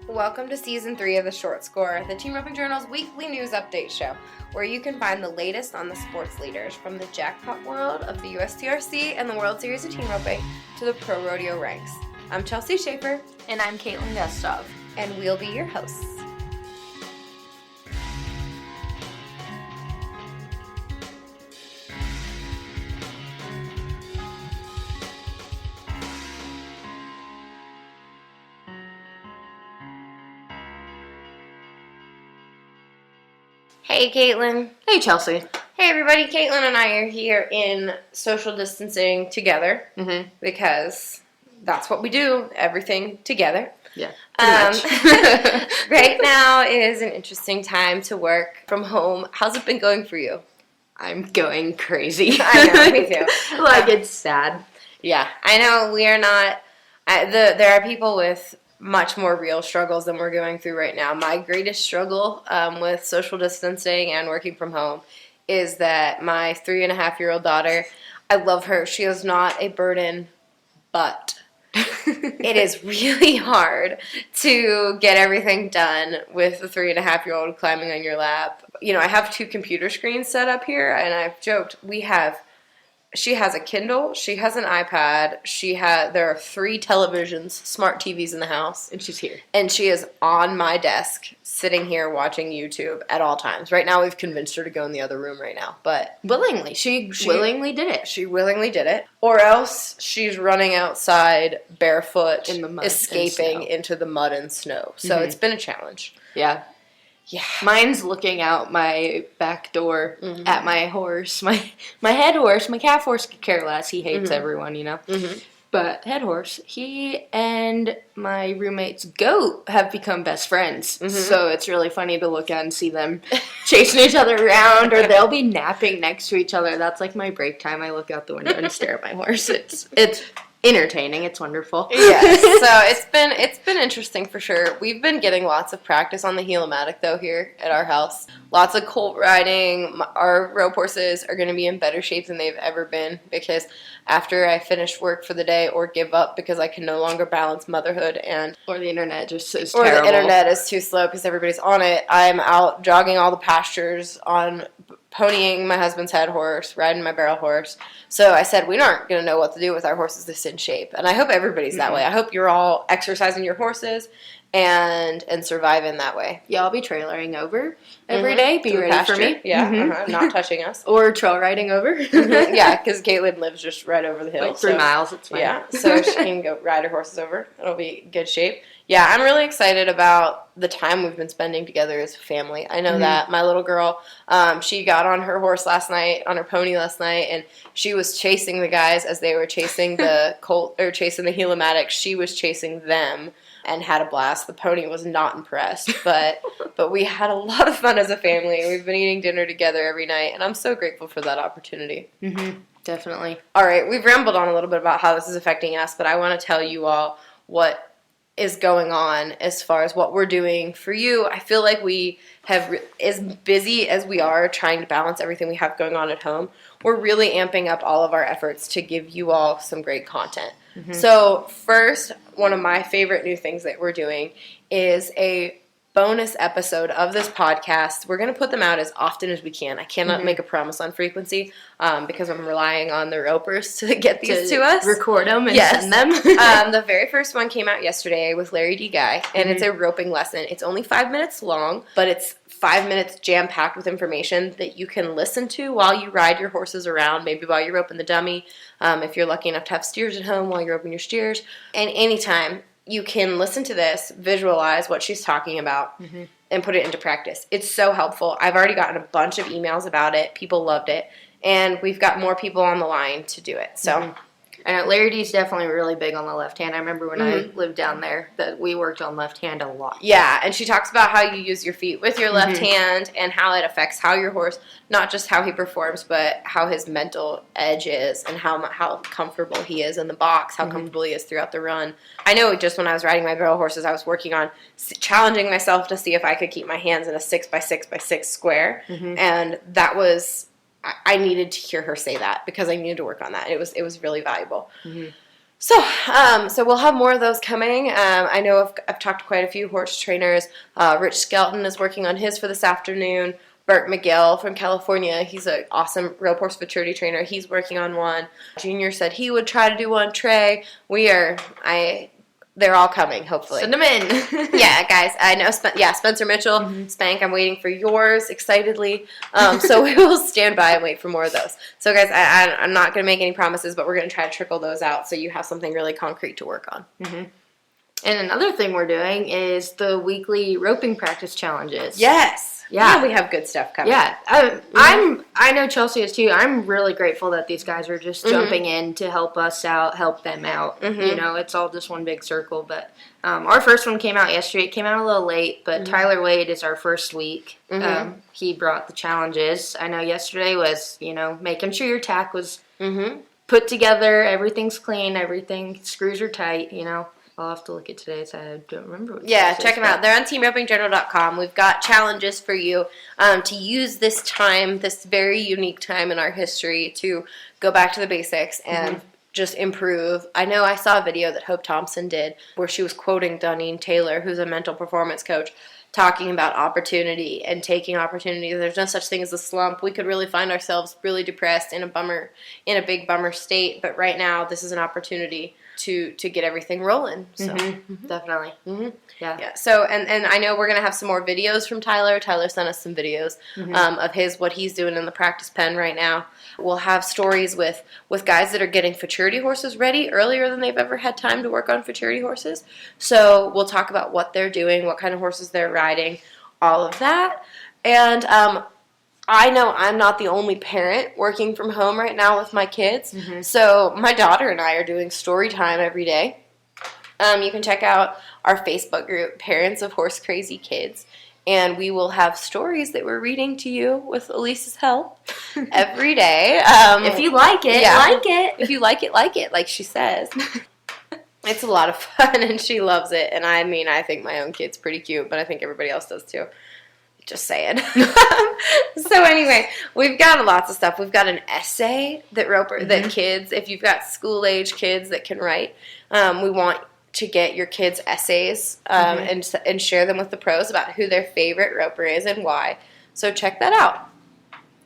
Welcome to Season 3 of The Short Score, the Team Roping Journal's weekly news update show, where you can find the latest on the sports leaders from the jackpot world of the USTRC and the World Series of Team Roping to the pro rodeo ranks. I'm Chelsea Shaffer. And I'm Caitlin Gustov. And we'll be your hosts. Hey, Caitlin. Hey, Chelsea. Hey, everybody. Caitlin and I are here in social distancing together because that's what we do, everything together. Yeah, pretty much. Right now is an interesting time to work from home. How's it been going for you? I'm going crazy. I know, me too. It's sad. Yeah, I know we are not. There are people with much more real struggles than we're going through right now. My greatest struggle with social distancing and working from home is that my 3.5-year-old daughter, I love her. She is not a burden, but it is really hard to get everything done with a 3.5-year-old climbing on your lap. You know, I have 2 computer screens set up here, and I've joked, she has a Kindle, she has an iPad, there are 3 televisions, smart TVs in the house. And she's here. And she is on my desk, sitting here watching YouTube at all times. Right now, we've convinced her to go in the other room right now, but willingly. She willingly did it. She willingly did it. Or else she's running outside barefoot, in the mud escaping into the mud and snow. So it's been a challenge. Yeah. Yeah. Mine's looking out my back door at my horse. My head horse, my calf horse could care less. He hates everyone, you know. But head horse, he and my roommate's goat have become best friends. So it's really funny to look at and see them chasing each other around, or they'll be napping next to each other. That's like my break time. I look out the window and stare at my horse. It's entertaining. It's wonderful. Yes. So it's been interesting for sure. We've been getting lots of practice on the Helomatic though here at our house. Lots of colt riding. Our rope horses are going to be in better shape than they've ever been because after I finish work for the day or give up because I can no longer balance motherhood or the internet just is or terrible. The internet is too slow because everybody's on it. I'm out jogging all the pastures on ponying my husband's head horse, riding my barrel horse. So I said, we aren't going to know what to do with our horses this in shape. And I hope everybody's that way. I hope you're all exercising your horses and surviving that way. Yeah, I'll be trailering over every day. Be ready for me. Yeah, not touching us. Or trail riding over. Yeah, because Caitlin lives just right over the hill. Like 3 miles, it's fine. Yeah, so she can go ride her horses over. It'll be good shape. Yeah, I'm really excited about the time we've been spending together as a family. I know that my little girl, she got on her horse last night, on her pony last night, and she was chasing the guys as they were chasing the colt or chasing the Helomatic. She was chasing them and had a blast. The pony was not impressed, but we had a lot of fun as a family. We've been eating dinner together every night, and I'm so grateful for that opportunity. Definitely. All right, we've rambled on a little bit about how this is affecting us, but I want to tell you all what is going on as far as what we're doing for you. I feel like we have, as busy as we are trying to balance everything we have going on at home, we're really amping up all of our efforts to give you all some great content. So first, one of my favorite new things that we're doing is a bonus episode of this podcast. We're going to put them out as often as we can. I cannot make a promise on frequency because I'm relying on the ropers to get these to us. Record them and send them. The very first one came out yesterday with Larry D. Guy, and it's a roping lesson. It's only 5 minutes long, but it's 5 minutes jam-packed with information that you can listen to while you ride your horses around, maybe while you're roping the dummy, if you're lucky enough to have steers at home while you're roping your steers, and anytime. You can listen to this, visualize what she's talking about, and put it into practice. It's so helpful. I've already gotten a bunch of emails about it. People loved it. And we've got more people on the line to do it. So And Larry D's definitely really big on the left hand. I remember when I lived down there that we worked on left hand a lot. Yeah, and she talks about how you use your feet with your left hand and how it affects how your horse, not just how he performs, but how his mental edge is and how comfortable he is in the box, how comfortable he is throughout the run. I know just when I was riding my barrel horses, I was working on challenging myself to see if I could keep my hands in a 6x6x6 square, and that was... I needed to hear her say that because I needed to work on that. It was really valuable. So we'll have more of those coming. I know I've talked to quite a few horse trainers. Rich Skelton is working on his for this afternoon. Burt McGill from California, he's an awesome rope horse maturity trainer. He's working on one. Junior said he would try to do one. Trey, they're all coming, hopefully. Send them in. Yeah, guys, I know. Spencer Mitchell, Spank, I'm waiting for yours excitedly. So we will stand by and wait for more of those. So, guys, I'm not going to make any promises, but we're going to try to trickle those out so you have something really concrete to work on. Mm-hmm. And another thing we're doing is the weekly roping practice challenges. Yes. Yeah, we have good stuff coming. Yeah, I know Chelsea is too. I'm really grateful that these guys are just jumping in to help us out, help them out. You know, it's all just one big circle. But our first one came out yesterday. It came out a little late, but Tyler Wade is our first week. He brought the challenges. I know yesterday was, making sure your tack was put together, everything's clean, screws are tight, I'll have to look at today, so I don't remember what check them out. They're on teamropingjournal.com. We've got challenges for you to use this time, this very unique time in our history, to go back to the basics and just improve. I know I saw a video that Hope Thompson did where she was quoting Dunning Taylor, who's a mental performance coach, talking about opportunity and taking opportunity. There's no such thing as a slump. We could really find ourselves really depressed in a big bummer state, but right now this is an opportunity to get everything rolling. So definitely. Yeah. So and I know we're gonna have some more videos from Tyler. Tyler sent us some videos of what he's doing in the practice pen right now. We'll have stories with guys that are getting futurity horses ready earlier than they've ever had time to work on futurity horses. So we'll talk about what they're doing, what kind of horses they're riding, all of that. And I know I'm not the only parent working from home right now with my kids. So my daughter and I are doing story time every day. You can check out our Facebook group, Parents of Horse Crazy Kids. And we will have stories that we're reading to you with Elise's help every day. If you like it, like it. If you like it, like she says. It's a lot of fun, and she loves it. And I think my own kid's pretty cute, but I think everybody else does too. Just saying. So anyway, we've got lots of stuff. We've got an essay that kids, if you've got school-age kids that can write, we want to get your kids' essays and share them with the pros about who their favorite roper is and why. So check that out.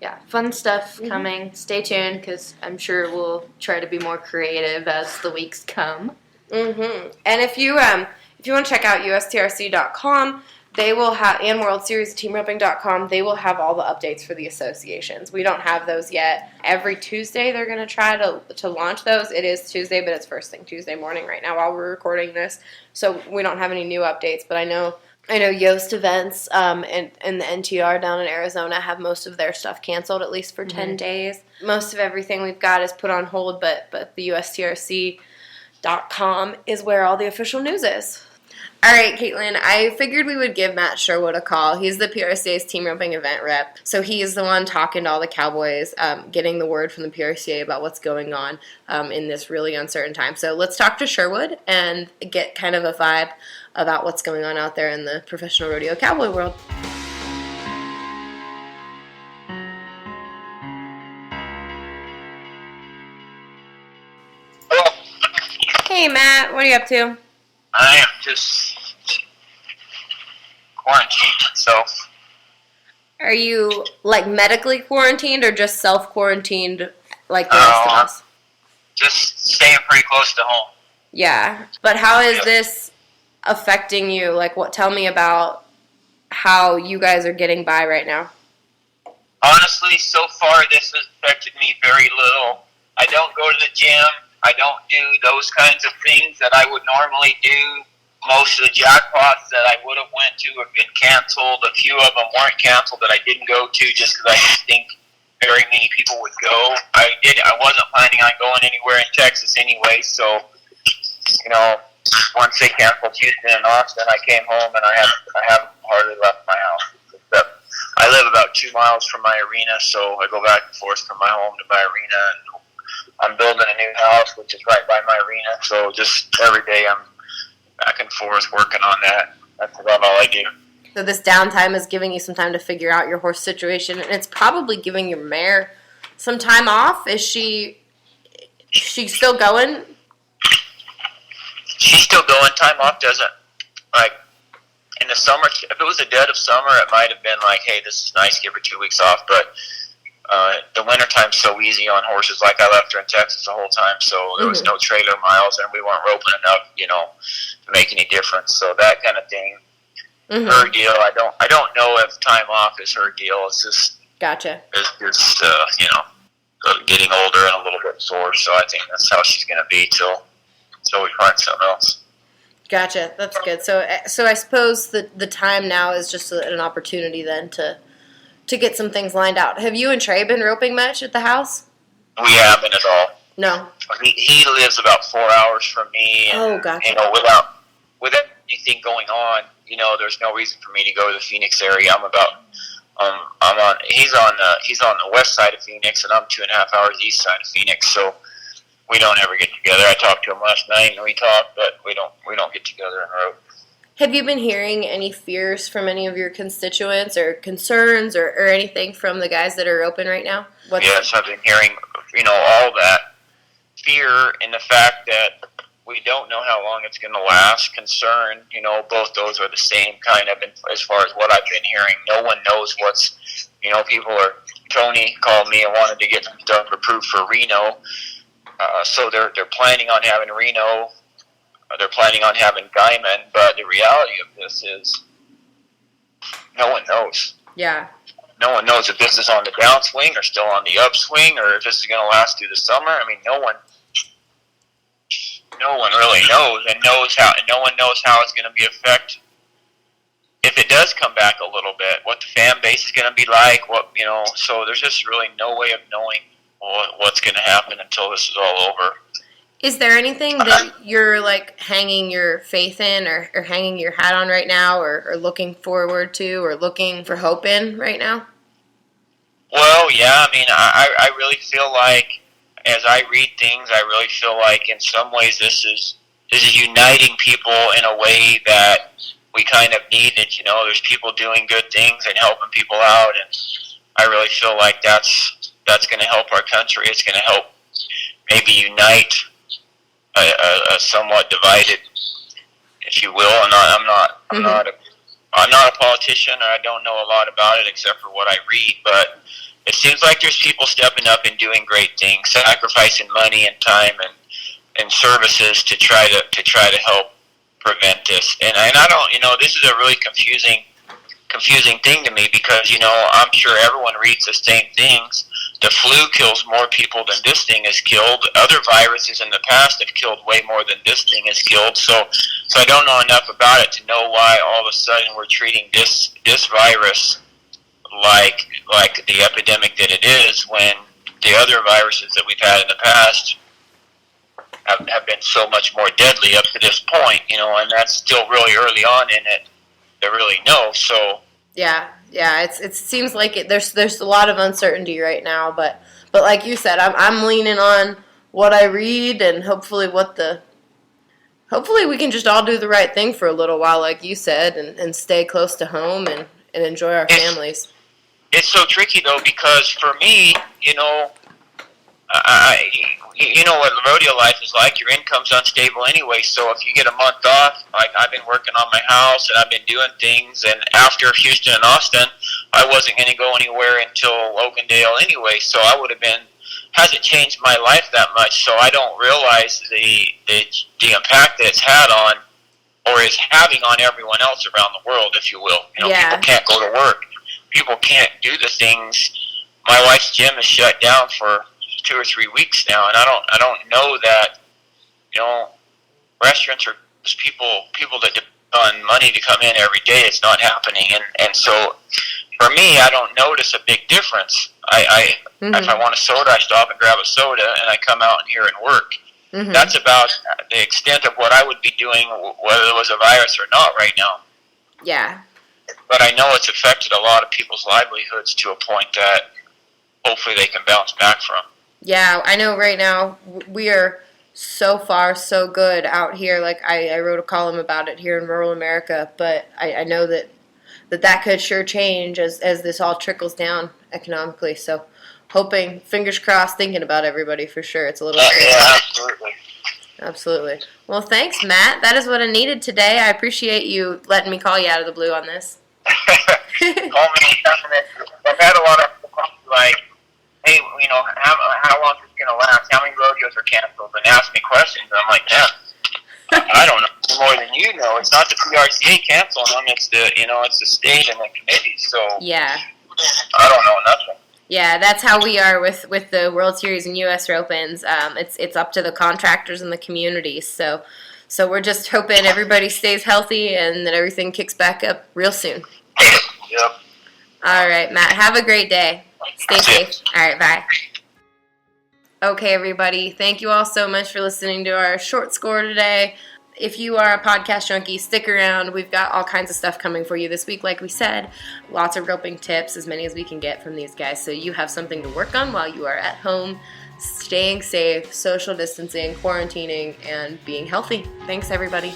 Yeah, fun stuff coming. Stay tuned, because I'm sure we'll try to be more creative as the weeks come. And if you want to check out ustrc.com, they will have, and World Series teamroping.com, they will have all the updates for the associations. We don't have those yet. Every Tuesday they're going to try to launch those. It is Tuesday, but it's first thing Tuesday morning right now while we're recording this. So we don't have any new updates, but I know Yoast Events and the NTR down in Arizona have most of their stuff canceled, at least for 10 days. Most of everything we've got is put on hold, but the ustrc.com is where all the official news is. All right, Caitlin, I figured we would give Matt Sherwood a call. He's the PRCA's Team Roping event rep, so he's the one talking to all the cowboys, getting the word from the PRCA about what's going on in this really uncertain time. So let's talk to Sherwood and get kind of a vibe about what's going on out there in the professional rodeo cowboy world. Hey, Matt, what are you up to? I am just quarantined, so. Are you, medically quarantined or just self-quarantined like the rest of us? Just staying pretty close to home. Yeah, but how is this affecting you? Tell me about how you guys are getting by right now. Honestly, so far this has affected me very little. I don't go to the gym. I don't do those kinds of things that I would normally do. Most of the jackpots that I would have went to have been canceled. A few of them weren't canceled that I didn't go to just because I didn't think very many people would go. I wasn't planning on going anywhere in Texas anyway, so, once they canceled Houston and Austin, I came home and I haven't hardly left my house. Except I live about 2 miles from my arena, so I go back and forth from my home to my arena, and I'm building a new house, which is right by my arena, so just every day I'm back and forth working on that. That's about all I do. So this downtime is giving you some time to figure out your horse situation, and it's probably giving your mare some time off. Is she still going? still going. Time off doesn't, like, in the summer, if it was the dead of summer, it might have been like, hey, this is nice, give her 2 weeks off. But the wintertime's so easy on horses. Like, I left her in Texas the whole time, so there was no trailer miles, and we weren't roping enough, to make any difference. So that kind of thing, her deal. I don't know if time off is her deal. It's just, gotcha. It's just, getting older and a little bit sore. So I think that's how she's going to be till we find something else. Gotcha. That's good. So I suppose the time now is just an opportunity then to get some things lined out. Have you and Trey been roping much at the house? We haven't at all. No. He lives about 4 hours from me. And, gotcha. Without anything going on, there's no reason for me to go to the Phoenix area. He's on the west side of Phoenix, and I'm 2.5 hours east side of Phoenix. So we don't ever get together. I talked to him last night, and we talked, but we don't get together and rope. Have you been hearing any fears from any of your constituents or concerns or anything from the guys that are roping right now? Yes, I've been hearing, all that fear in the fact that we don't know how long it's going to last. Concern, both those are the same kind of, as far as what I've been hearing. No one knows what's, Tony called me and wanted to get some stuff approved for Reno. So they're planning on having Reno. They're planning on having Guyman, but the reality of this is no one knows. Yeah. No one knows if this is on the downswing or still on the upswing, or if this is going to last through the summer. I mean, no one really knows, and no one knows how it's going to be affected if it does come back a little bit. What the fan base is going to be like. So there's just really no way of knowing what's going to happen until this is all over. Is there anything that you're hanging your faith in or hanging your hat on right now or looking forward to or looking for hope in right now? Well, yeah, I really feel like, as I read things, I really feel like in some ways this is uniting people in a way that we kind of needed. There's people doing good things and helping people out, and I really feel like that's going to help our country. It's going to help maybe unite a somewhat divided, if you will. And I'm not a politician, or I don't know a lot about it except for what I read. But it seems like there's people stepping up and doing great things, sacrificing money and time and services to try to help prevent this. And I don't, this is a really confusing thing to me because I'm sure everyone reads the same things. The flu kills more people than this thing has killed. Other viruses in the past have killed way more than this thing has killed. So I don't know enough about it to know why all of a sudden we're treating this virus like the epidemic that it is, when the other viruses that we've had in the past have been so much more deadly up to this point. And that's still really early on in it to really know. So yeah, it seems like there's a lot of uncertainty right now, but like you said, I'm leaning on what I read, and hopefully we can just all do the right thing for a little while, like you said, and stay close to home and enjoy our families. It's so tricky though, because for me, you know what the rodeo life is like. Your income's unstable anyway, so if you get a month off, like I've been working on my house and I've been doing things, and after Houston and Austin, I wasn't going to go anywhere until Oakendale anyway, so I would have hasn't changed my life that much, so I don't realize the impact that it's had on, or is having on, everyone else around the world, if you will. People can't go to work. People can't do the things. My wife's gym is shut down for 2 or 3 weeks now, and I don't know that, restaurants are just people that depend on money to come in every day. It's not happening, and so for me, I don't notice a big difference. If I want a soda, I stop and grab a soda, and I come out here and work. Mm-hmm. That's about the extent of what I would be doing, whether there was a virus or not right now. Yeah. But I know it's affected a lot of people's livelihoods to a point that hopefully they can bounce back from. Yeah, I know right now we are so far so good out here. Like I wrote a column about it here in rural America, but I know that could sure change as this all trickles down economically. So hoping, fingers crossed, thinking about everybody for sure. It's a little scary. Yeah, absolutely. Absolutely. Well, thanks, Matt. That is what I needed today. I appreciate you letting me call you out of the blue on this. Call me anytime. I've had a lot of people like, hey, how long is this going to last? How many rodeos are canceled? And ask me questions. And I'm like, yeah, I don't know more than you know. It's not the PRCA canceling them. It's the state and the committee. So Yeah. I don't know nothing. Yeah, that's how we are with the World Series and U.S. Ropings. It's up to the contractors and the communities. So we're just hoping everybody stays healthy and that everything kicks back up real soon. Yep. All right, Matt. Have a great day. Stay safe. All right, bye. Okay, everybody. Thank you all so much for listening to our short score today. If you are a podcast junkie, stick around. We've got all kinds of stuff coming for you this week, like we said. Lots of roping tips, as many as we can get from these guys, so you have something to work on while you are at home, staying safe, social distancing, quarantining, and being healthy. Thanks, everybody.